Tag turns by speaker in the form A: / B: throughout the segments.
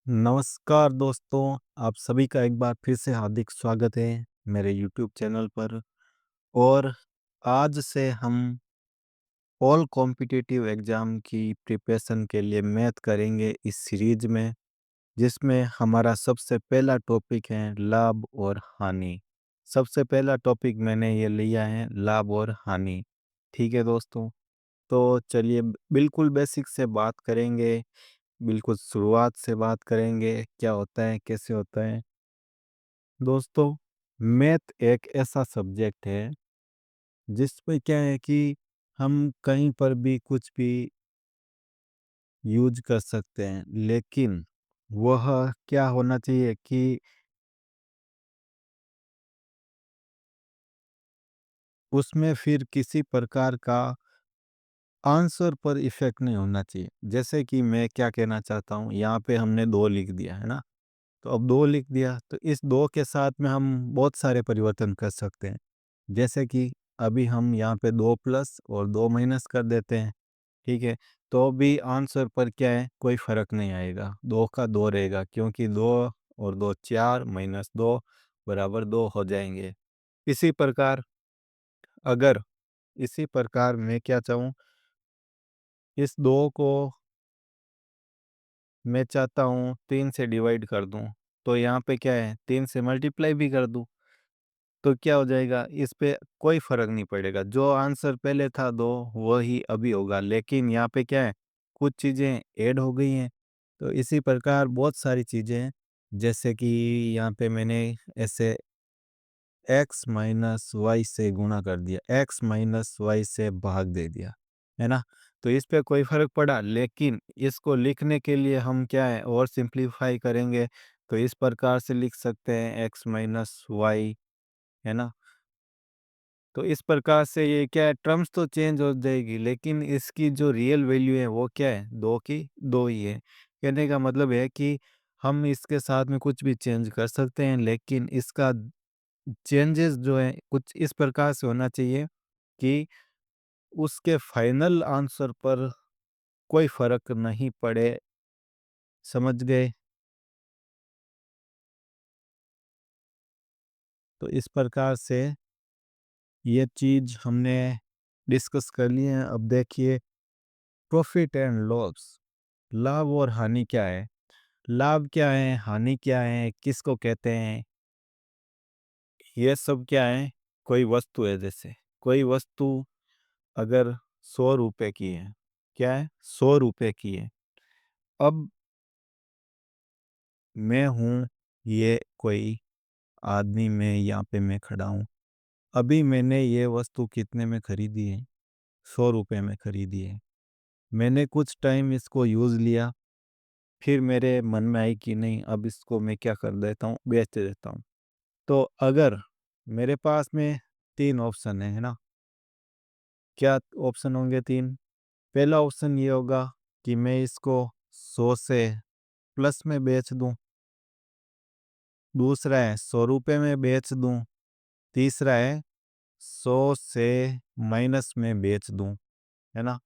A: नमस्कार दोस्तों, आप सभी का एक बार फिर से हार्दिक स्वागत है मेरे यूट्यूब चैनल पर। और आज से हम ऑल कॉम्पिटिटिव एग्ज़ाम की प्रिपरेशन के लिए मैथ करेंगे इस सीरीज में, जिसमें हमारा सबसे पहला टॉपिक है लाभ और हानि। सबसे पहला टॉपिक मैंने ये लिया है लाभ और हानि। ठीक है दोस्तों, तो चलिए बिल्कुल बेसिक से बात करेंगे, बिल्कुल शुरुआत से बात करेंगे क्या होता है, कैसे होता है। दोस्तों, मैथ एक ऐसा सब्जेक्ट है जिसमें क्या है कि हम कहीं पर भी कुछ भी यूज कर सकते हैं, लेकिन वह क्या होना चाहिए कि उसमें फिर किसी प्रकार का आंसर पर इफेक्ट नहीं होना चाहिए। जैसे कि मैं क्या कहना चाहता हूँ, यहाँ पे हमने 2 लिख दिया है ना, तो अब 2 लिख दिया तो इस 2 के साथ में हम बहुत सारे परिवर्तन कर सकते हैं। जैसे कि अभी हम यहाँ पे 2 प्लस और 2 माइनस कर देते हैं, ठीक है? तो भी आंसर पर क्या है, कोई फ़र्क नहीं आएगा, 2 का 2 रहेगा, क्योंकि 2 और 2 4 माइनस 2 बराबर 2 हो जाएँगे। इसी प्रकार अगर इसी प्रकार मैं क्या चाहूँ, इस 2 को मैं चाहता हूँ 3 से डिवाइड कर दूँ, तो यहाँ पे क्या है 3 से मल्टीप्लाई भी कर दूँ। तो क्या हो जाएगा, इस पे कोई फ़र्क नहीं पड़ेगा। जो आंसर पहले था 2 वही अभी होगा, लेकिन यहाँ पे क्या है, कुछ चीज़ें ऐड हो गई हैं। तो इसी प्रकार बहुत सारी चीज़ें हैं, जैसे कि यहाँ पे मैंने ऐसे x माइनस वाई से गुणा कर दिया, x माइनस वाई से भाग दे दिया, है ना? तो इस पे कोई फ़र्क पड़ा, लेकिन इसको लिखने के लिए हम क्या है और सिंप्लीफाई करेंगे, तो इस प्रकार से लिख सकते हैं x माइनस वाई, है ना? तो इस प्रकार से ये क्या है, टर्म्स तो चेंज हो जाएगी, लेकिन इसकी जो रियल वैल्यू है वो क्या है, 2 की 2 ही है। कहने का मतलब है कि हम इसके साथ में कुछ भी चेंज कर सकते हैं, लेकिन इसका चेंजेस जो है कुछ इस प्रकार से होना चाहिए कि उसके फाइनल आंसर पर कोई फ़र्क नहीं पड़े। समझ गए? तो इस प्रकार से ये चीज़ हमने डिस्कस कर ली है। अब देखिए, प्रॉफ़िट एंड लॉस, लाभ और हानि क्या है? लाभ क्या है, हानि क्या है, किसको कहते हैं? ये सब क्या है, कोई वस्तु है, जैसे कोई वस्तु अगर 100 रुपए की है, क्या है? 100 रुपए की है। अब मैं हूँ ये कोई आदमी, मैं यहाँ पे मैं खड़ा हूँ। अभी मैंने ये वस्तु कितने में खरीदी है? 100 रुपए में खरीदी है। मैंने कुछ टाइम इसको यूज़ लिया, फिर मेरे मन में आई कि नहीं, अब इसको मैं क्या कर देता हूँ, बेच देता हूँ। तो अगर मेरे पास में 3 ऑप्शन है ना? क्या ऑप्शन होंगे 3? पहला ऑप्शन ये होगा कि मैं इसको 100 से प्लस में बेच दूँ, दूसरा है 100 रुपए में बेच दूँ, तीसरा है 100 से माइनस में बेच दूँ, है ना?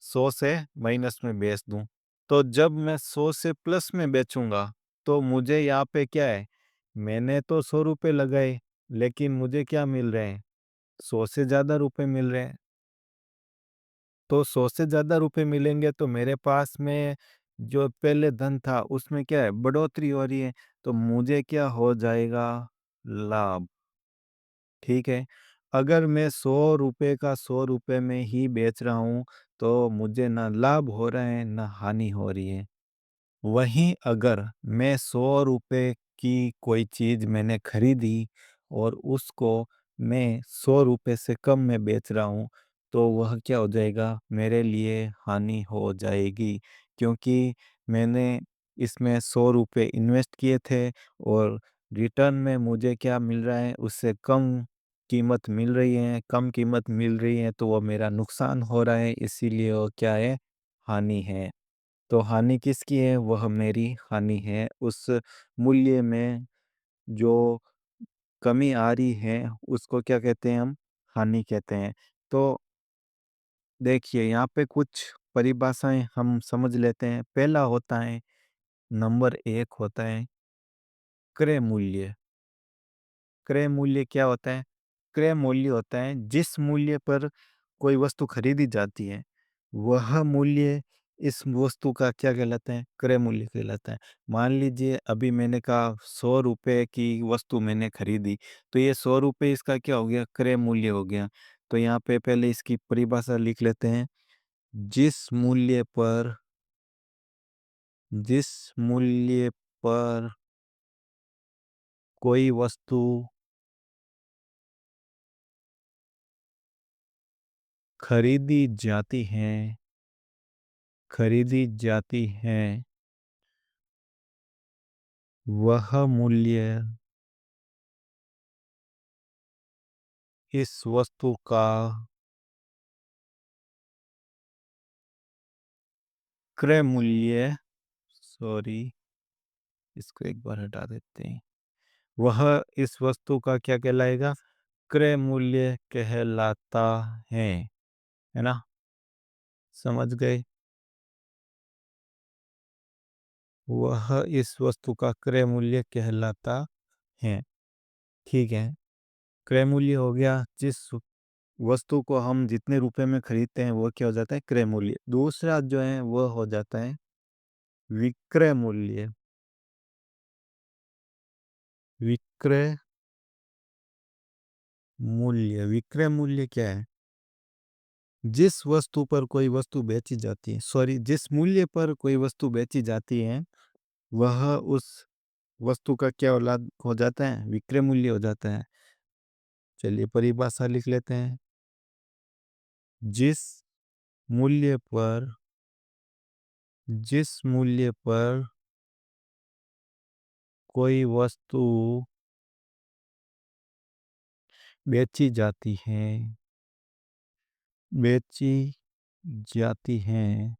A: 100 से माइनस में बेच दूँ। तो जब मैं 100 से प्लस में बेचूँगा, तो मुझे यहाँ पे क्या है, मैंने तो 100 रुपए लगाए, लेकिन मुझे क्या मिल रहे हैं? 100 से ज़्यादा रुपए मिल रहे हैं। तो 100 से ज़्यादा रुपए मिलेंगे तो मेरे पास में जो पहले धन था उसमें क्या है, बढ़ोतरी हो रही है, तो मुझे क्या हो जाएगा, लाभ। ठीक है। अगर मैं 100 रुपए का 100 रुपए में ही बेच रहा हूँ, तो मुझे ना लाभ हो रहा है ना हानि हो रही है। वहीं अगर मैं 100 रुपए की कोई चीज़ मैंने खरीदी और उसको मैं 100 रुपए से कम में बेच रहा हूँ, तो वह क्या हो जाएगा, मेरे लिए हानि हो जाएगी। क्योंकि मैंने इसमें 100 रुपए इन्वेस्ट किए थे और रिटर्न में मुझे क्या मिल रहा है, उससे कम कीमत मिल रही है, कम कीमत मिल रही है, तो वो मेरा नुकसान हो रहा है, इसीलिए वो क्या है, हानि है। तो हानि किसकी है? वह मेरी हानि है। उस मूल्य में जो कमी आ रही है, उसको क्या कहते हैं हम? हानि कहते हैं। तो देखिए, यहाँ पे कुछ परिभाषाएँ हम समझ लेते हैं। पहला होता है नंबर एक होता है क्रय मूल्य। क्रय मूल्य क्या होता है? क्रय मूल्य होता है जिस मूल्य पर कोई वस्तु खरीदी जाती है, वह मूल्य इस वस्तु का क्या कहलाता है? क्रय मूल्य कहलाता है। मान लीजिए अभी मैंने कहा 100 रुपए की वस्तु मैंने खरीदी, तो ये 100 रुपए इसका क्या हो गया? क्रय मूल्य हो गया। तो यहाँ पे पहले इसकी परिभाषा लिख लेते हैं। जिस मूल्य पर जिस मूल्य पर कोई वस्तु खरीदी जाती है खरीदी जाती है, वह मूल्य इस वस्तु का क्रय मूल्य, सॉरी, इसको एक बार हटा देते हैं। वह इस वस्तु का क्या कहलाएगा? क्रय मूल्य कहलाता है ना? समझ गए? वह इस वस्तु का क्रय मूल्य कहलाता है। ठीक है। क्रय मूल्य हो गया, जिस वस्तु को हम जितने रुपए में खरीदते हैं वो क्या हो जाता है? क्रय मूल्य। दूसरा जो है वो हो जाता है विक्रय मूल्य। विक्रय मूल्य, विक्रय मूल्य क्या है? जिस वस्तु पर कोई वस्तु बेची जाती है, सॉरी, जिस मूल्य पर कोई वस्तु बेची जाती है, वह उस वस्तु का क्या औलाद हो जाता है? विक्रय मूल्य हो जाता है। चलिए परिभाषा लिख लेते हैं। जिस मूल्य पर जिस मूल्य पर कोई वस्तु बेची जाती है बेची जाती है,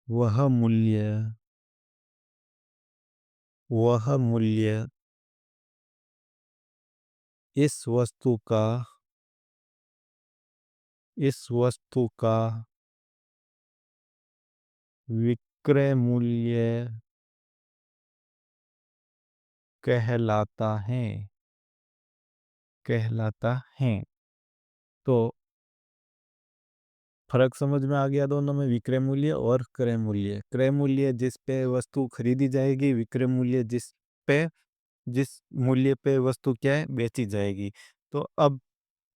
A: वह मूल्य वह मूल्य इस वस्तु का इस वस्तु का विक्रय मूल्य कहलाता है कहलाता है। तो फर्क समझ में आ गया दोनों में, विक्रय मूल्य और क्रय मूल्य। क्रय मूल्य जिस पे वस्तु खरीदी जाएगी, विक्रय मूल्य पे जिस मूल्य पे वस्तु क्या है? बेची जाएगी। तो अब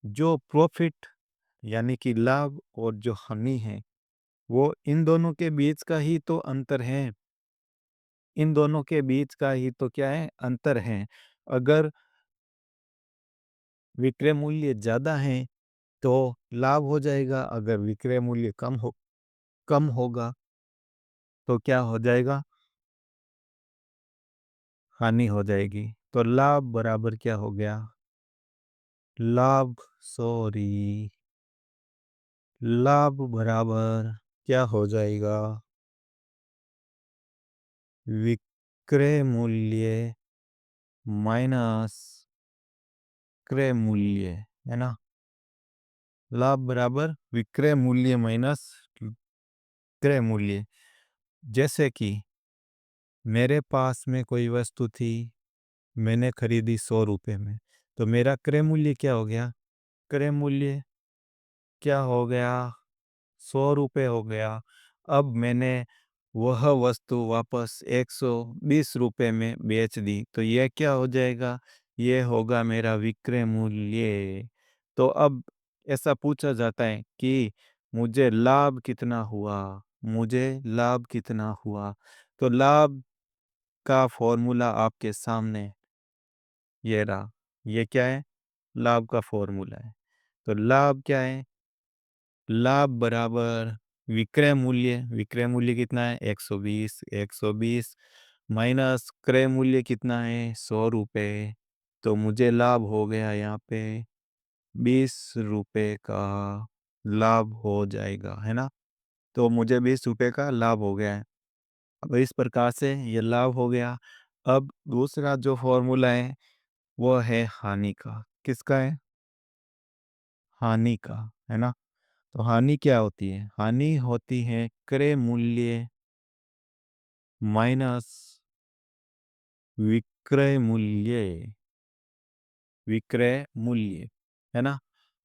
A: जो प्रॉफिट यानी कि लाभ और जो हानि है, वो इन दोनों के बीच का ही तो अंतर है। इन दोनों के बीच का ही तो क्या है? अंतर है। अगर विक्रय मूल्य ज़्यादा है तो लाभ हो जाएगा, अगर विक्रय मूल्य कम होगा तो क्या हो जाएगा? हानि हो जाएगी। तो लाभ बराबर क्या हो गया? लाभ, सॉरी, लाभ बराबर क्या हो जाएगा? विक्रय मूल्य माइनस क्रय मूल्य, है ना? लाभ बराबर विक्रय मूल्य माइनस क्रय मूल्य। जैसे कि मेरे पास में कोई वस्तु थी, मैंने खरीदी 100 रुपए में, तो मेरा क्रय मूल्य क्या हो गया? क्रय मूल्य क्या हो गया? 100 रुपए हो गया। अब मैंने वह वस्तु वापस 120 रुपए में बेच दी, तो यह क्या हो जाएगा? ये होगा मेरा विक्रय मूल्य। तो अब ऐसा पूछा जाता है कि मुझे लाभ कितना हुआ? मुझे लाभ कितना हुआ? तो लाभ का फॉर्मूला आपके सामने ये रहा। ये क्या है? लाभ का फॉर्मूला है। तो लाभ क्या है? लाभ बराबर विक्रय मूल्य कितना है? 120। 120 माइनस क्रय मूल्य कितना है? 100 रुपए। तो मुझे लाभ हो गया यहाँ पे 20 रुपए का लाभ हो जाएगा, है ना? तो मुझे 20 रुपए का लाभ हो गया है। अब इस प्रकार से ये लाभ हो गया। अब दूसरा जो फॉर्मूला है वो है हानि का। किसका है? हानि का, है ना? तो हानि क्या होती है? हानि होती है क्रय मूल्य माइनस विक्रय मूल्य, विक्रय मूल्य, है ना।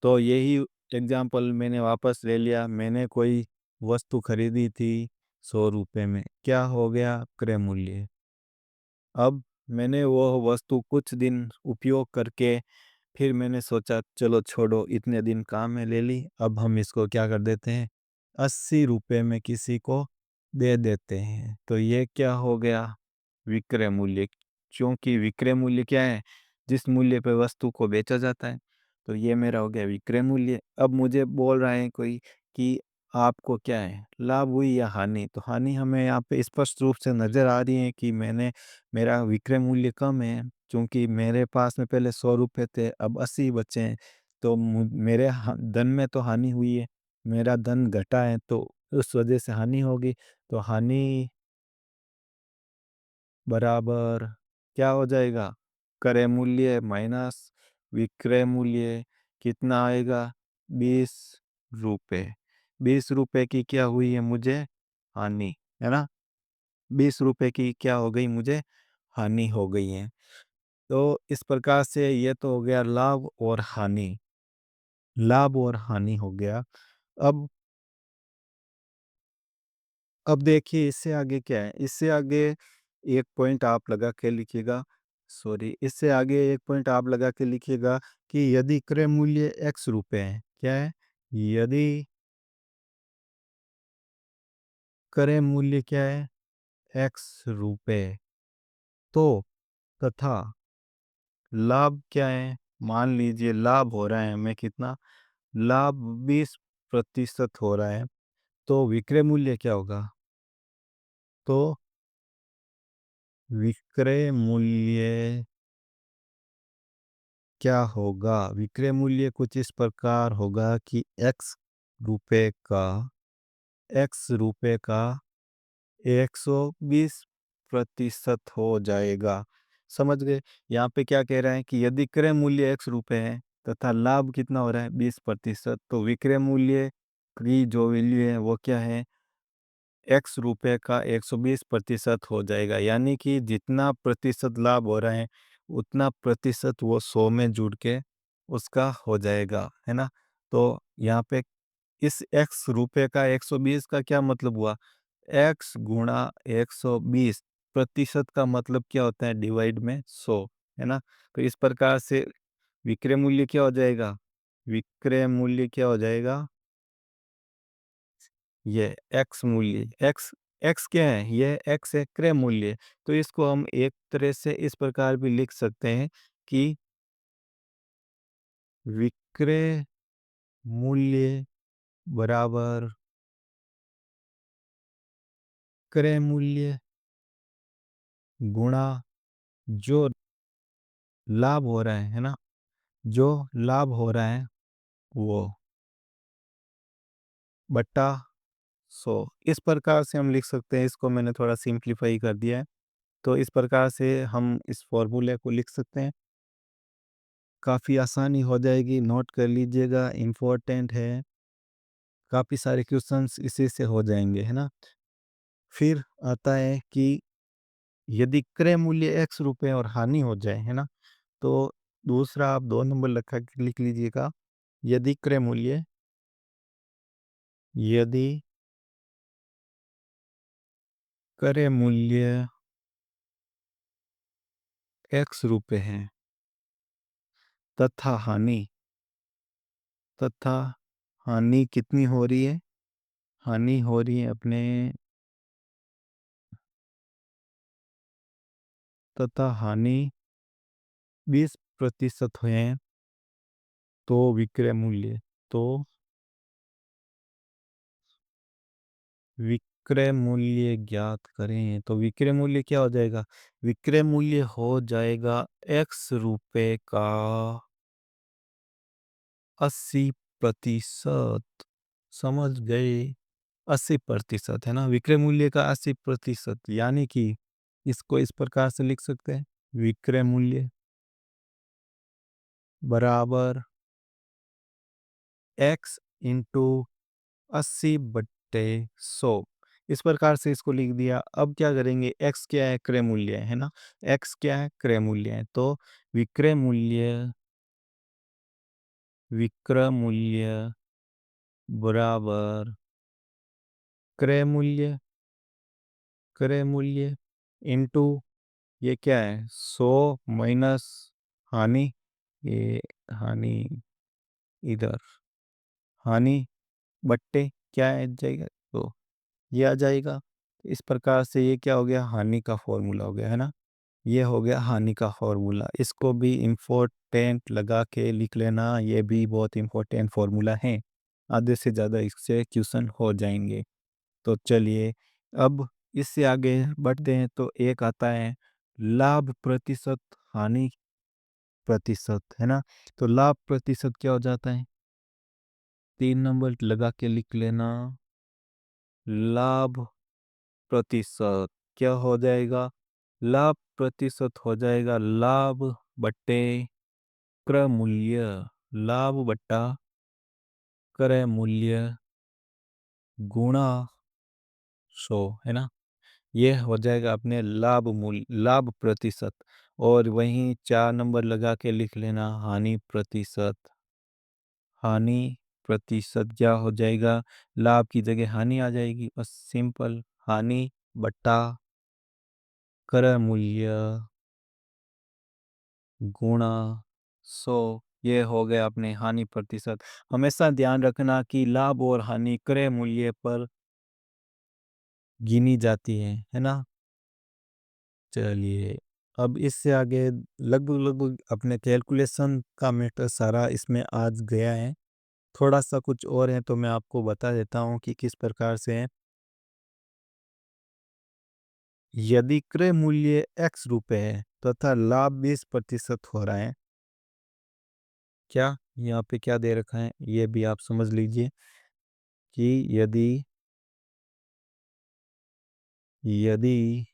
A: तो यही एग्जाम्पल मैंने वापस ले लिया। मैंने कोई वस्तु खरीदी थी 100 रुपये में, क्या हो गया, क्रय मूल्य। अब मैंने वो वस्तु कुछ दिन उपयोग करके फिर मैंने सोचा चलो छोड़ो, इतने दिन काम में ले ली, अब हम इसको क्या कर देते हैं, 80 रुपये में किसी को दे देते हैं। तो ये क्या हो गया, विक्रय मूल्य। क्योंकि विक्रय मूल्य क्या है, जिस मूल्य पे वस्तु को बेचा जाता है। तो ये मेरा हो गया विक्रय मूल्य। अब मुझे बोल रहा है कोई कि आपको क्या है, लाभ हुई या हानि। तो हानि हमें यहाँ पे स्पष्ट रूप से नजर आ रही है कि मेरा विक्रय मूल्य कम है, क्योंकि मेरे पास में पहले 100 रुपये थे, अब 80 बचे हैं। तो मेरे धन में तो हानि हुई है, मेरा धन घटा है, तो उस वजह से हानि होगी। तो हानि बराबर क्या हो जाएगा, क्रय मूल्य माइनस विक्रय मूल्य। कितना आएगा, 20 रुपये। 20 रुपये की क्या हुई है मुझे, हानि, है ना। 20 रुपये की क्या हो गई, मुझे हानि हो गई है। तो इस प्रकार से ये तो हो गया लाभ और हानि, लाभ और हानि हो गया। अब अब देखिए इससे आगे क्या है, इससे आगे एक पॉइंट आप लगा के लिखिएगा, सॉरी, इससे आगे एक पॉइंट आप लगा के लिखिएगा कि यदि क्रय मूल्य x रुपए है, क्या है, यदि क्रय मूल्य क्या है, x रुपए, तो तथा लाभ क्या है, मान लीजिए लाभ हो रहा है हमें कितना, लाभ 20% हो रहा है। तो विक्रय मूल्य क्या होगा, तो विक्रय मूल्य क्या होगा, विक्रय मूल्य कुछ इस प्रकार होगा कि रुपए का एक्स रुपए का 120% हो जाएगा। समझ गए, यहाँ पे क्या कह रहा है कि यदि क्रय मूल्य x रुपए है तथा लाभ कितना हो रहा है 20%, तो विक्रय मूल्य की जो वैल्यू है वो क्या है, x रुपए का 120% हो जाएगा। यानी कि जितना प्रतिशत लाभ हो रहा है उतना प्रतिशत वो 100 में जुड़ के उसका हो जाएगा, है ना। तो यहाँ पे इस x रुपए का 120 का क्या मतलब हुआ, x गुणा 120, प्रतिशत का मतलब क्या होता है, डिवाइड में 100, है ना। तो इस प्रकार से विक्रय मूल्य क्या हो जाएगा, विक्रय मूल्य क्या हो जाएगा, ये x मूल्य, x क्या है, ये x है क्रय मूल्य। तो इसको हम एक तरह से इस प्रकार भी लिख सकते हैं कि विक्रय मूल्य बराबर क्रय मूल्य गुणा जो लाभ हो रहा है ना, जो लाभ हो रहा है वो बट्टा 100। इस प्रकार से हम लिख सकते हैं, इसको मैंने थोड़ा सिंप्लीफाई कर दिया है। तो इस प्रकार से हम इस फॉर्मूले को लिख सकते हैं, काफ़ी आसानी हो जाएगी, नोट कर लीजिएगा, इम्पोर्टेंट है, काफ़ी सारे क्वेश्चंस इसी से हो जाएंगे, है ना। फिर आता है कि यदि क्रय मूल्य x रुपए और हानि हो जाए, है ना, तो दूसरा आप 2 नंबर लिख लीजिएगा, यदि क्रय मूल्य, यदि क्रय मूल्य x रुपए है तथा हानि, तथा हानि कितनी हो रही है, हानि हो रही है अपने, तथा हानि 20% हुए हैं, तो विक्रय मूल्य, तो विक्रय मूल्य ज्ञात करें। तो विक्रय मूल्य क्या हो जाएगा, विक्रय मूल्य हो जाएगा x रुपए का 80%। समझ गए, 80% है ना, विक्रय मूल्य का 80%। यानी कि इसको इस प्रकार से लिख सकते हैं, विक्रय मूल्य बराबर x इंटू 80/100। इस प्रकार से इसको लिख दिया। अब क्या करेंगे, x क्या है, क्रय मूल्य है ना, x क्या है, क्रय मूल्य है। तो विक्रय मूल्य, विक्रय मूल्य बराबर क्रय मूल्य, क्रय मूल्य इनटू ये क्या है, 100 माइनस हानि, ये हानि इधर, हानि बट्टे क्या है जाएगा, तो ये आ जाएगा। इस प्रकार से ये क्या हो गया, हानि का फॉर्मूला हो गया है ना, ये हो गया हानि का फॉर्मूला। इसको भी इम्पोर्टेंट लगा के लिख लेना, ये भी बहुत इम्पोर्टेंट फॉर्मूला है, आधे से ज़्यादा इससे क्वेश्चन हो जाएंगे। तो चलिए अब इससे आगे बढ़ते हैं। तो एक आता है लाभ प्रतिशत, हानि प्रतिशत, है ना। तो लाभ प्रतिशत क्या हो जाता है, 3 नंबर लगा के लिख लेना, लाभ प्रतिशत क्या हो जाएगा, लाभ प्रतिशत हो जाएगा लाभ बट्टे क्रय मूल्य, लाभ बट्टा क्रय मूल्य गुणा 100, है ना। ये हो जाएगा अपने लाभ मूल्य, लाभ प्रतिशत। और वहीं 4 नंबर लगा के लिख लेना हानि प्रतिशत, हानि प्रतिशत क्या हो जाएगा, लाभ की जगह हानि आ जाएगी, बस सिंपल, हानि बट्टा क्रय मूल्य गुणा 100, ये हो गया अपने हानि प्रतिशत। हमेशा ध्यान रखना कि लाभ और हानि क्रय मूल्य पर गिनी जाती है ना। चलिए अब इससे आगे लगभग लगभग अपने कैलकुलेशन का मैटर सारा इसमें आज गया है। थोड़ा सा कुछ और है तो मैं आपको बता देता हूँ कि किस प्रकार से है। यदि क्रय मूल्य x रुपए है तथा लाभ 20% हो रहा है, क्या यहाँ पे क्या दे रखा है ये भी आप समझ लीजिए कि यदि यदि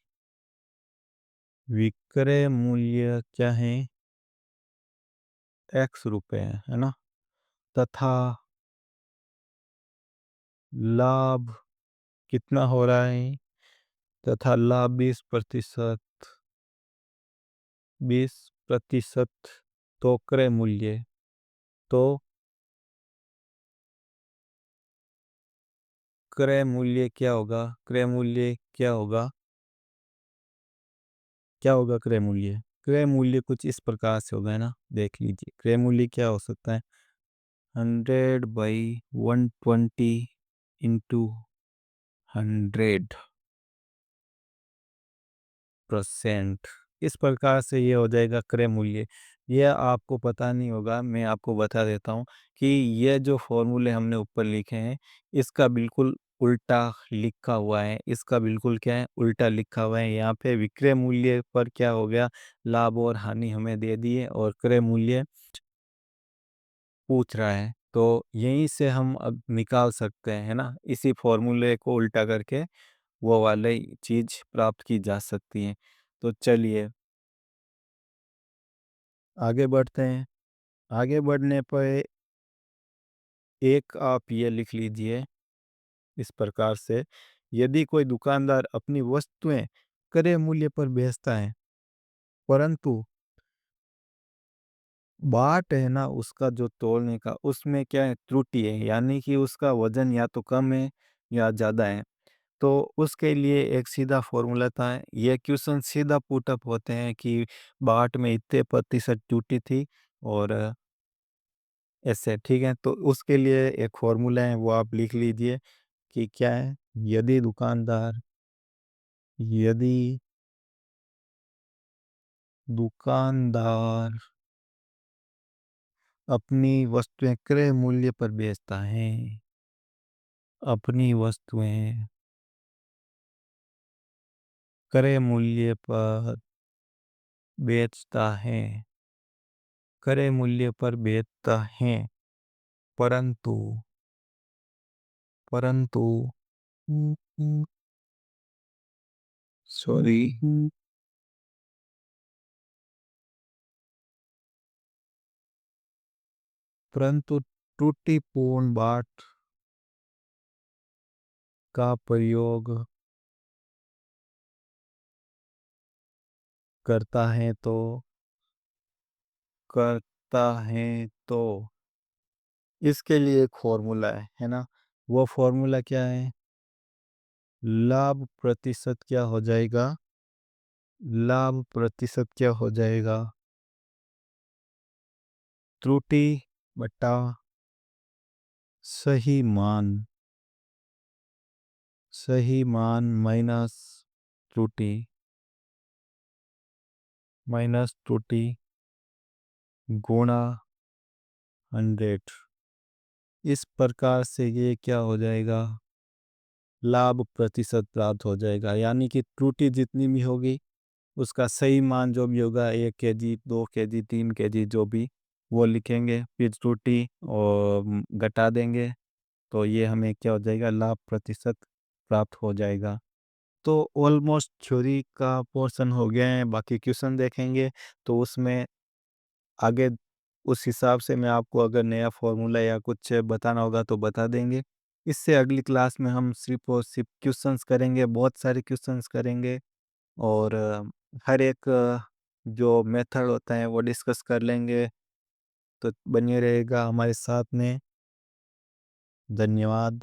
A: विक्रय मूल्य क्या है, x रुपए है ना, तथा लाभ कितना हो रहा है, तथा लाभ 20%, 20%, तो क्रय मूल्य, तो क्रय मूल्य क्या होगा, क्रय मूल्य क्या होगा, क्या होगा क्रय मूल्य, क्रय मूल्य कुछ इस प्रकार से होगा, है ना। देख लीजिए क्रय मूल्य क्या हो सकता है, 100/120 इंटू 100%, इस प्रकार से ये हो जाएगा क्रय मूल्य। ये आपको पता नहीं होगा, मैं आपको बता देता हूँ कि ये जो फॉर्मूले हमने ऊपर लिखे हैं इसका बिल्कुल उल्टा लिखा हुआ है, इसका बिल्कुल क्या है, उल्टा लिखा हुआ है। यहाँ पे विक्रय मूल्य पर क्या हो गया, लाभ और हानि हमें दे दिए और क्रय मूल्य पूछ रहा है। तो यहीं से हम अब निकाल सकते हैं, है ना, इसी फॉर्मूले को उल्टा करके वो वाले चीज प्राप्त की जा सकती है। तो चलिए आगे बढ़ते हैं। आगे बढ़ने पर एक आप ये लिख लीजिए इस प्रकार से, यदि कोई दुकानदार अपनी वस्तुएं क्रय मूल्य पर बेचता है परंतु बाट है ना उसका जो तोलने का उसमें क्या है, त्रुटि है, यानी कि उसका वजन या तो कम है या ज़्यादा है, तो उसके लिए एक सीधा फॉर्मूला था। ये क्वेश्चन सीधा पुटअप होते हैं कि बाट में इतने प्रतिशत टूटी थी और ऐसे, ठीक है। तो उसके लिए एक फॉर्मूला है वो आप लिख लीजिए कि क्या है, यदि दुकानदार, यदि दुकानदार अपनी वस्तुएं क्रय मूल्य पर बेचता है, अपनी वस्तुएं क्रय मूल्य पर बेचता है, क्रय मूल्य पर बेचता है, परंतु परंतु सॉरी, परंतु त्रुटिपूर्ण बाट का प्रयोग करता है तो करता है तो इसके लिए एक फॉर्मूला है ना। वो फॉर्मूला क्या है? लाभ प्रतिशत क्या हो जाएगा? लाभ प्रतिशत क्या हो जाएगा? त्रुटि बटा सही मान, सही मान त्रुटि माइनस त्रुटि गुणा 100। इस प्रकार से ये क्या हो जाएगा? लाभ प्रतिशत प्राप्त हो जाएगा। यानी कि त्रुटि जितनी भी होगी उसका सही मान जो भी होगा 1 kg 2 kg 3 kg जो भी वो लिखेंगे, फिर त्रुटि और घटा देंगे, तो ये हमें क्या हो जाएगा? लाभ प्रतिशत प्राप्त हो जाएगा। तो ऑलमोस्ट थ्योरी का पोर्शन हो गया है, बाकी क्वेश्चन देखेंगे तो उसमें आगे उस हिसाब से मैं आपको अगर नया फॉर्मूला या कुछ बताना होगा तो बता देंगे। इससे अगली क्लास में हम सिर्फ और सिर्फ क्वेश्चंस करेंगे, बहुत सारे क्वेश्चंस करेंगे और हर एक जो मेथड होता है वो डिस्कस कर लेंगे। तो बनिए रहेगा हमारे साथ में। धन्यवाद।